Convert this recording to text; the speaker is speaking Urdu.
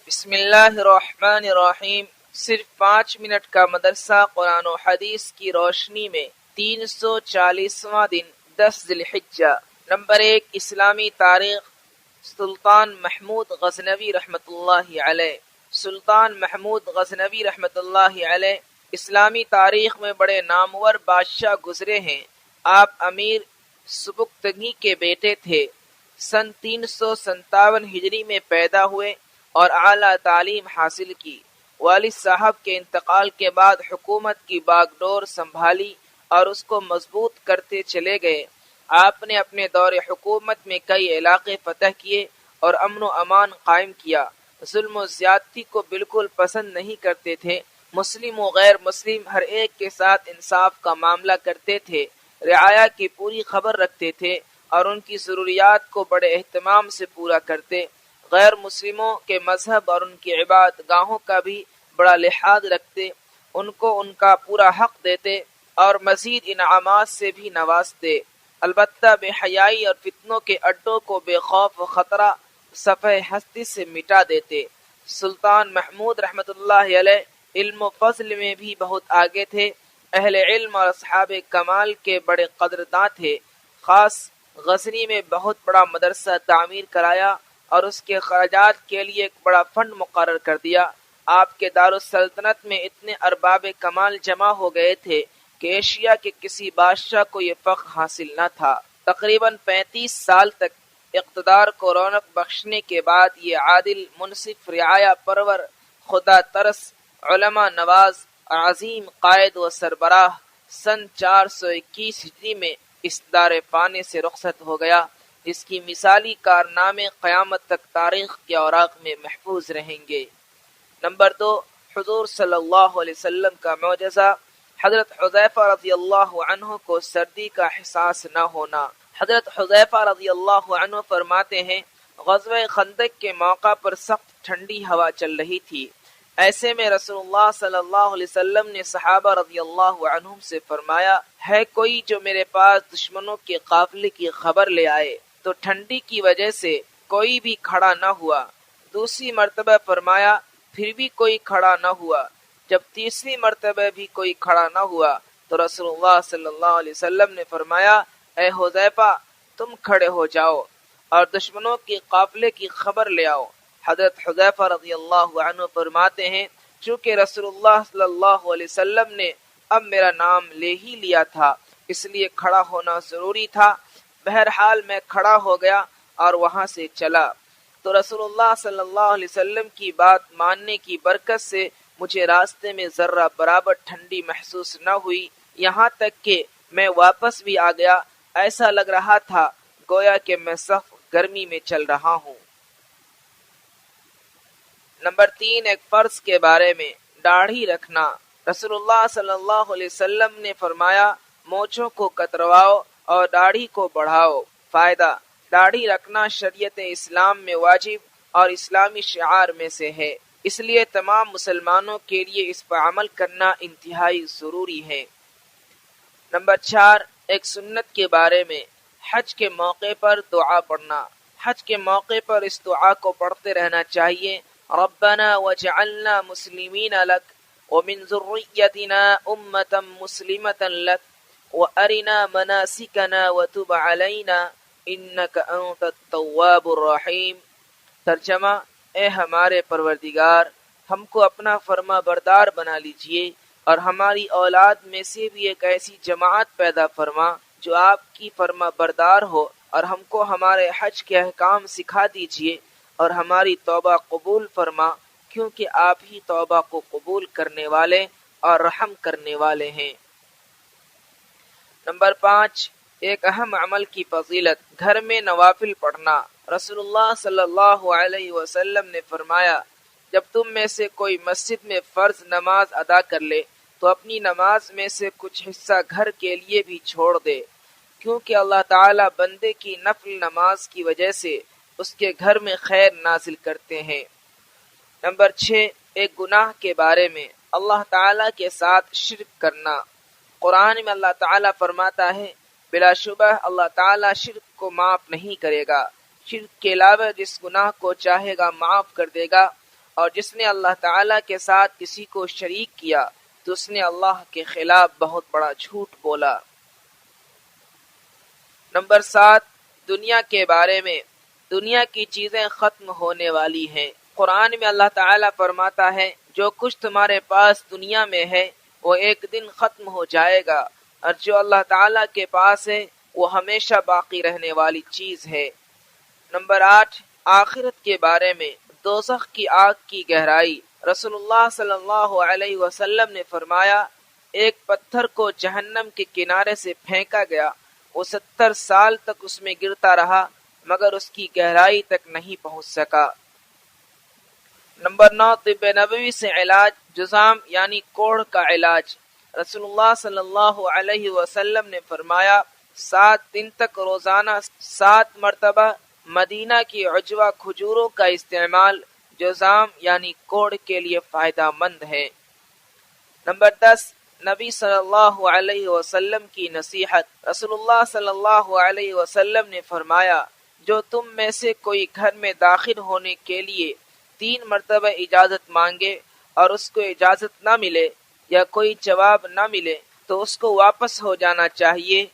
بسم اللہ الرحمن الرحیم۔ صرف 5 منٹ کا مدرسہ قرآن و حدیث کی روشنی میں 340واں دن 10 ذی الحجہ۔ نمبر 1، اسلامی تاریخ۔ سلطان محمود غزنوی رحمۃ اللہ علیہ۔ سلطان محمود غزنوی رحمۃ اللہ علیہ اسلامی تاریخ میں بڑے نامور بادشاہ گزرے ہیں۔ آپ امیر سبکتگی کے بیٹے تھے۔ سن 357 ہجری میں پیدا ہوئے اور اعلیٰ تعلیم حاصل کی۔ والد صاحب کے انتقال کے بعد حکومت کی باغ ڈور سنبھالی اور اس کو مضبوط کرتے چلے گئے۔ آپ نے اپنے دور حکومت میں کئی علاقے فتح کیے اور امن و امان قائم کیا۔ ظلم و زیادتی کو بالکل پسند نہیں کرتے تھے۔ مسلم و غیر مسلم ہر ایک کے ساتھ انصاف کا معاملہ کرتے تھے۔ رعایا کی پوری خبر رکھتے تھے اور ان کی ضروریات کو بڑے اہتمام سے پورا کرتے۔ غیر مسلموں کے مذہب اور ان کی عبادت گاہوں کا بھی بڑا لحاظ رکھتے، ان کو ان کا پورا حق دیتے اور مزید انعامات سے بھی نوازتے۔ البتہ بے حیائی اور فتنوں کے اڈوں کو بے خوف و خطرہ صفحہ ہستی سے مٹا دیتے۔ سلطان محمود رحمۃ اللہ علیہ علم و فضل میں بھی بہت آگے تھے۔ اہل علم اور اصحاب کمال کے بڑے قدرداں تھے۔ خاص غزنی میں بہت بڑا مدرسہ تعمیر کرایا اور اس کے خراجات کے لیے ایک بڑا فنڈ مقرر کر دیا۔ آپ کے دارالسلطنت میں اتنے ارباب کمال جمع ہو گئے تھے کہ ایشیا کے کسی بادشاہ کو یہ فخر حاصل نہ تھا۔ تقریباً 35 سال تک اقتدار کو رونق بخشنے کے بعد یہ عادل، منصف، رعایا پرور، خدا ترس، علماء نواز، عظیم قائد و سربراہ سن 421 ہجری میں اس دار فانی سے رخصت ہو گیا، جس کی مثالی کارنامے قیامت تک تاریخ کے اوراق میں محفوظ رہیں گے۔ نمبر 2، حضور صلی اللہ علیہ وسلم کا معجزہ۔ حضرت حذیفہ رضی اللہ عنہ کو سردی کا احساس نہ ہونا۔ حضرت حذیفہ رضی اللہ عنہ فرماتے ہیں، غزوہ خندق کے موقع پر سخت ٹھنڈی ہوا چل رہی تھی۔ ایسے میں رسول اللہ صلی اللہ علیہ وسلم نے صحابہ رضی اللہ عنہم سے فرمایا، ہے کوئی جو میرے پاس دشمنوں کے قافلے کی خبر لے آئے؟ تو ٹھنڈی کی وجہ سے کوئی بھی کھڑا نہ ہوا۔ دوسری مرتبہ فرمایا، پھر بھی کوئی کھڑا نہ ہوا۔ جب تیسری مرتبہ بھی کوئی کھڑا نہ ہوا تو رسول اللہ صلی اللہ علیہ وسلم نے فرمایا، اے حذیفہ تم کھڑے ہو جاؤ اور دشمنوں کے قافلے کی خبر لے آؤ۔ حضرت حذیفہ رضی اللہ عنہ فرماتے ہیں، چونکہ رسول اللہ صلی اللہ علیہ وسلم نے اب میرا نام لے ہی لیا تھا، اس لیے کھڑا ہونا ضروری تھا۔ بہرحال میں کھڑا ہو گیا اور وہاں سے چلا تو رسول اللہ صلی اللہ علیہ وسلم کی بات ماننے کی برکت سے مجھے راستے میں ذرہ برابر ٹھنڈی محسوس نہ ہوئی، یہاں تک کہ میں واپس بھی آ گیا۔ ایسا لگ رہا تھا گویا کہ میں سخت گرمی میں چل رہا ہوں۔ نمبر 3، ایک فرض کے بارے میں، داڑھی رکھنا۔ رسول اللہ صلی اللہ علیہ وسلم نے فرمایا، مونچھوں کو کترواؤ اور داڑھی کو بڑھاؤ۔ فائدہ، داڑھی رکھنا شریعت اسلام میں واجب اور اسلامی شعار میں سے ہے، اس لیے تمام مسلمانوں کے لیے اس پر عمل کرنا انتہائی ضروری ہے۔ نمبر 4، ایک سنت کے بارے میں، حج کے موقع پر دعا پڑھنا۔ حج کے موقع پر اس دعا کو پڑھتے رہنا چاہیے، ربنا وجعلنا مسلمین لک ومن ذریتنا امۃ مسلمۃ لک وارنا مناسکنا وتب علینا انک انت التواب الرحیم۔ ترجمہ، اے ہمارے پروردگار، ہم کو اپنا فرما بردار بنا لیجئے اور ہماری اولاد میں سے بھی ایک ایسی جماعت پیدا فرما جو آپ کی فرما بردار ہو، اور ہم کو ہمارے حج کے احکام سکھا دیجئے اور ہماری توبہ قبول فرما، کیونکہ آپ ہی توبہ کو قبول کرنے والے اور رحم کرنے والے ہیں۔ نمبر 5، ایک اہم عمل کی فضیلت، گھر میں نوافل پڑھنا۔ رسول اللہ صلی اللہ علیہ وسلم نے فرمایا، جب تم میں سے کوئی مسجد میں فرض نماز ادا کر لے تو اپنی نماز میں سے کچھ حصہ گھر کے لیے بھی چھوڑ دے، کیونکہ اللہ تعالیٰ بندے کی نفل نماز کی وجہ سے اس کے گھر میں خیر نازل کرتے ہیں۔ نمبر 6، ایک گناہ کے بارے میں، اللہ تعالیٰ کے ساتھ شرک کرنا۔ قرآن میں اللہ تعالیٰ فرماتا ہے، بلا شبہ اللہ تعالیٰ شرک کو معاف نہیں کرے گا، شرک کے علاوہ جس گناہ کو چاہے گا معاف کر دے گا، اور جس نے اللہ تعالیٰ کے ساتھ کسی کو شریک کیا تو اس نے اللہ کے خلاف بہت بڑا جھوٹ بولا۔ نمبر 7، دنیا کے بارے میں۔ دنیا کی چیزیں ختم ہونے والی ہیں۔ قرآن میں اللہ تعالیٰ فرماتا ہے جو کچھ تمہارے پاس دنیا میں ہے وہ ایک دن ختم ہو جائے گا، اور جو اللہ تعالیٰ کے پاس ہے وہ ہمیشہ باقی رہنے والی چیز ہے۔ نمبر 8، آخرت کے بارے میں۔ دوزخ کی آگ کی گہرائی۔ رسول اللہ صلی اللہ علیہ وسلم نے فرمایا ایک پتھر کو جہنم کے کنارے سے پھینکا گیا، وہ 70 سال تک اس میں گرتا رہا مگر اس کی گہرائی تک نہیں پہنچ سکا۔ نمبر 9، طب نبوی سے علاج۔ جذام یعنی کوڑھ کا علاج۔ رسول اللہ صلی اللہ علیہ وسلم نے فرمایا 7 دن تک روزانہ 7 مرتبہ مدینہ کی عجوہ کھجوروں کا استعمال جذام یعنی کوڑھ کے لیے فائدہ مند ہے۔ نمبر 10، نبی صلی اللہ علیہ وسلم کی نصیحت۔ رسول اللہ صلی اللہ علیہ وسلم نے فرمایا جو تم میں سے کوئی گھر میں داخل ہونے کے لیے 3 مرتبہ اجازت مانگے اور اس کو اجازت نہ ملے یا کوئی جواب نہ ملے تو اس کو واپس ہو جانا چاہیے